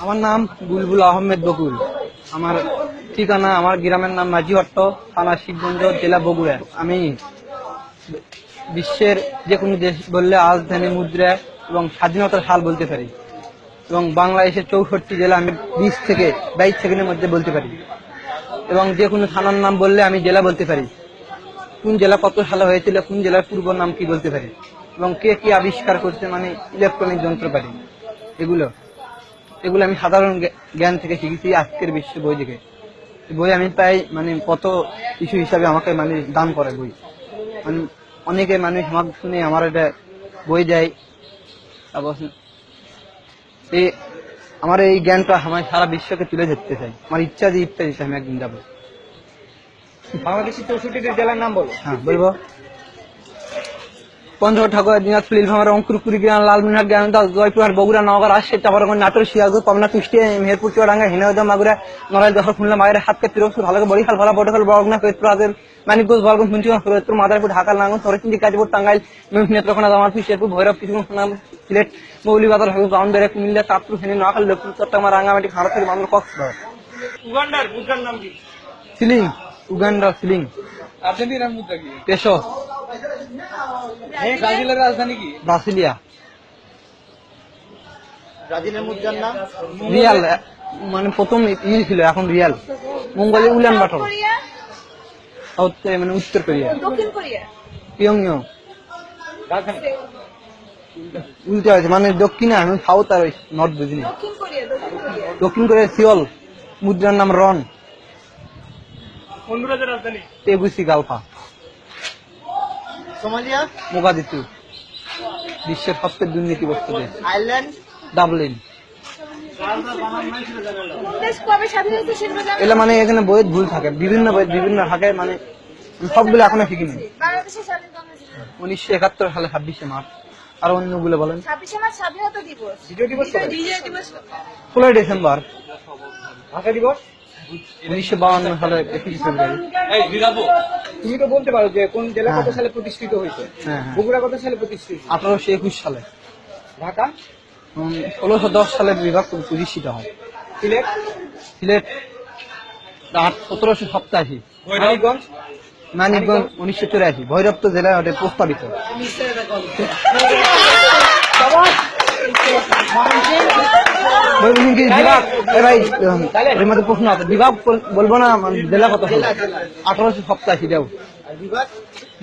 আমার নাম বুলবুল আহমেদ বকুল। আমার ঠিকানা, আমার গ্রামের নাম মাঝিহট্ট, থানা শিবগঞ্জ, জেলা বগুড়া। আমি বিশ্বের যে কোনো দেশ বললে রাজধানী, মুদ্রা এবং স্বাধীনতার সাল বলতে পারি, এবং বাংলাদেশের 64 জেলা আমি 20 থেকে 22 সেকেন্ডের মধ্যে বলতে পারি, এবং যে কোনো থানার নাম বললে আমি জেলা বলতে পারি, কোন জেলা কত সালে হয়েছিল, কোন জেলার পূর্ব নাম কি বলতে পারি, এবং কে কি আবিষ্কার করছে, মানে ইলেকট্রনিক যন্ত্রপাতি, এগুলো এগুলো আমি সাধারণ জ্ঞান থেকে শিখেছি, আজকের বিশ্ব বই থেকে। বই আমি প্রায় মানে কত কিছু হিসাবে আমাকে মানে দান করে বই, মানে অনেকে মানুষ আমাকে শুনে আমার এটা বই দেয়। তারপর এই আমার এই জ্ঞানটা আমার সারা বিশ্বকে তুলে ধরতে চাই, আমার ইচ্ছা দিতে আমি একদিন যাবো। বাংলাদেশের 64টি জেলার নাম বলো। হ্যাঁ বলবো। পঞ্চগড়, ঠাকুর, দিনাজপুর, নীলফামারী, রংপুর, কুড়িগ্রাম, লালমনিরহাট, জ্ঞানদাস, জয়পুরহাট, বগুড়া, নওগাঁ, রাজশাহী, চাঁপাইনবাবগঞ্জ, নাটোর, সিরাজগঞ্জ, পাবনা, কুষ্টিয়া, মেহেরপুর, চুয়াডাঙ্গা, হিনাইদহ, মাগুরা, নড়াইল, যশোর, খুলনা, মাগুরা, হাতকড়া, পিরোজপুর, হালকা, বরিশাল, ভোলা, পটুয়াখালী, বরগুনা, ফরিদপুর, আজের, মানিকগঞ্জ, গোপালগঞ্জ, মুন্সিগঞ্জ, ফরিদপুর, মাদারীপুর, ঢাকা, নারায়ণগঞ্জ, নরসিংদী, গাজীপুর, টাঙ্গাইল, নেত্রকোনা, জামালপুর, শেরপুর, ভৈরব, কিশোরগঞ্জ, সুনাম, সিলেট, মৌলভীবাজার, ব্রাহ্মণবাড়িয়া, কুমিল্লা, চাঁদপুর, ফেনী, নোয়াখালী, লক্ষ্মীপুর, চট্টগ্রাম, রাঙ্গামাটি, খাগড়াছড়ি, বান্দরবান, কক্সবাজার। উগান্ডার মুদ্রার নাম কি? Ceiling, Uganda ceiling. আর্জেন্টিনার মুদ্রা কি? পেসো। ব্রাজিলের রাজধানী কি? ব্রাসিলিয়া। ব্রাজিলের মুদ্রার নাম? রিয়াল, মানে প্রথম ইল ছিল, এখন রিয়াল। মঙ্গোলিয়া উলান বাটর, মানে উত্তর কোরিয়া। দক্ষিণ কোরিয়া, পিয়ংইয়ং। রাজধানী উল্টে আছে, মানে দক্ষিণে, আমি সাউথ আর নর্থ বুঝিনি। দক্ষিণ কোরিয়া, দক্ষিণ কোরিয়া। দক্ষিণ কোরিয়া সিওল, মুদ্রার নাম রন। হন্ডুরাসের রাজধানী? তেগুসিগালফা। সোমালিয়া? মোগাদিসু। বিশ্বের সবচেয়ে দুর্নীতিগ্রস্ত দেশ। আয়ারল্যান্ড? ডাবলিন। কোন দেশ কবে স্বাধীন হয়েছে সেটা জানো? এগুলো মানে এখানে বইয়ে ভুল থাকে, বিভিন্ন বই বিভিন্ন থাকে, মানে আমি সবগুলো এখনো শিখিনি। বাংলাদেশের স্বাধীনতা হয়েছিল 1971 সালে 26শে মার্চ। আর অন্যগুলো বলেন। 26শে মার্চ স্বাধীনতা দিবস। বিজয় দিবস কবে? বিজয় দিবস 16 ডিসেম্বর। ভাষা দিবস? 1952 সালে 21 ফেব্রুয়ারি। তুমি তো বলতে পারো যে কোন জেলা কত হ্যাঁ। সালে প্রতিষ্ঠিত হয়েছে? হ্যাঁ, হ্যাঁ। বগুড়া কত সালে প্রতিষ্ঠিত? 1821 সালে। ঢাকা? 1610 সালে বিভাগ প্রতিষ্ঠিত হয়। সিলেট? সিলেট 1787। মানিকগঞ্জ? মানিকগঞ্জ 1984। ভৈরব তো জেলায় ওটা প্রস্তাবিত। বিভাগ, ভাই এর মধ্যে প্রশ্ন আছে, বিভাগ বলবো না, জেলা কত সালে? 1887 দেও। আর বিভাগ?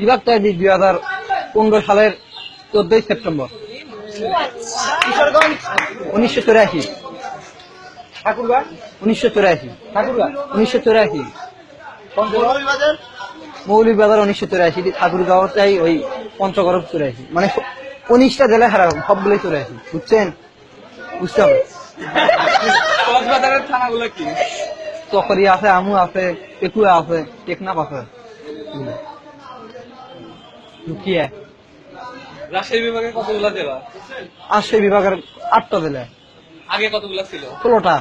বিভাগ তো 2015 সালের 14 সেপ্টেম্বর। কিশোরগঞ্জ? 1984। ঠাকুরগাঁ? 1984। ঠাকুরগাঁ? 1984। মৌলভীবাজার? মৌলভীবাজার 1984। ঠাকুরগাঁওটাই ওই পঞ্চগড় 84। মানে 19টা জেলায় হারালাম, সবগুলোই 84, বুঝছেন? বুঝতে হবে। কক্সবাজারের থানাগুলো কি? চকরিয়া আছে, আমু আছে, পেকুয়া আছে, টেকনাফ আছে, লুকিয়ে। রাজশাহী বিভাগে কতগুলো জেলা? আর সেই বিভাগের 8টা জেলা। আগে কতগুলো ছিল? 16টা।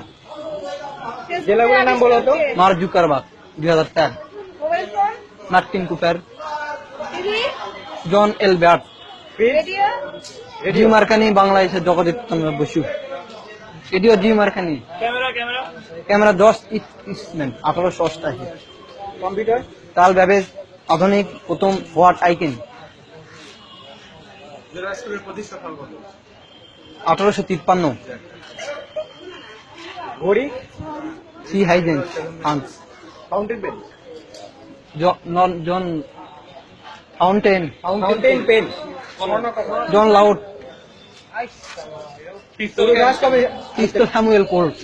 জেলাগুলোর নাম বলো তো। Mark Zuckerberg 2004। Mobile phone, Martin Cooper, TV, John এলবার্ট, রেডিও, জি মার্কানি, বাংলাদেশের জগদীপ চন্দ্র বসু। এটিও G Marconi. Camera? Camera 10 Eastman 1888। Computer? কাল ব্যাবেজ, আধুনিক প্রথম হোয়াট আইকেন। জেলা স্কুলের প্রতিষ্ঠা সাল কত? 1853। ঘড়ি? C Huygens, France. Fountain pen? John fountain, fountain pen? John Loud, উড়োজাহাজ কবে? ক্রিস্টো স্যামুয়েল কোর্ট।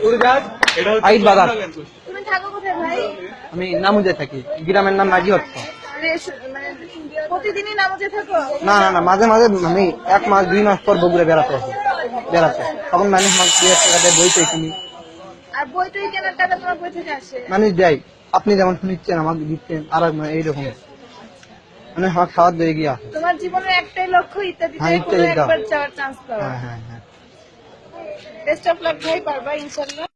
উড়োজাহাজ? আইট বাজার। তুমি থাকো কোথায় ভাই? আমি নামুজে থাকি, গ্রামের নাম মাঝিহট্ট। মানে প্রতিদিনই নামাজে থাকো? না না না, মাঝে মাঝে আমি 1 মাস 2 মাস পর বগুড়া বেড়াতে আসি, তখন মানুষ মাস 2,000 টাকা দেয়, বই টই কিনি। আর বই টই কেনার টাকা তোমার বই থেকে আসে? মানুষ দেয়, আপনি যেমন শুনিচ্ছেন আমাকে দিচ্ছেন, আর এইরকম মানে আমার খাওয়ার দিয়ে গিয়া। তোমার জীবনের একটাই লক্ষ্য, ইত্যাদিতে হ্যাঁ, কোনো ইত্যাদি দাও। একবার যাওয়ার চান্স পাওয়া। হ্যাঁ হ্যাঁ হ্যাঁ। বেস্ট অফ লাক ভাই, পারবা ইনশাআল্লাহ।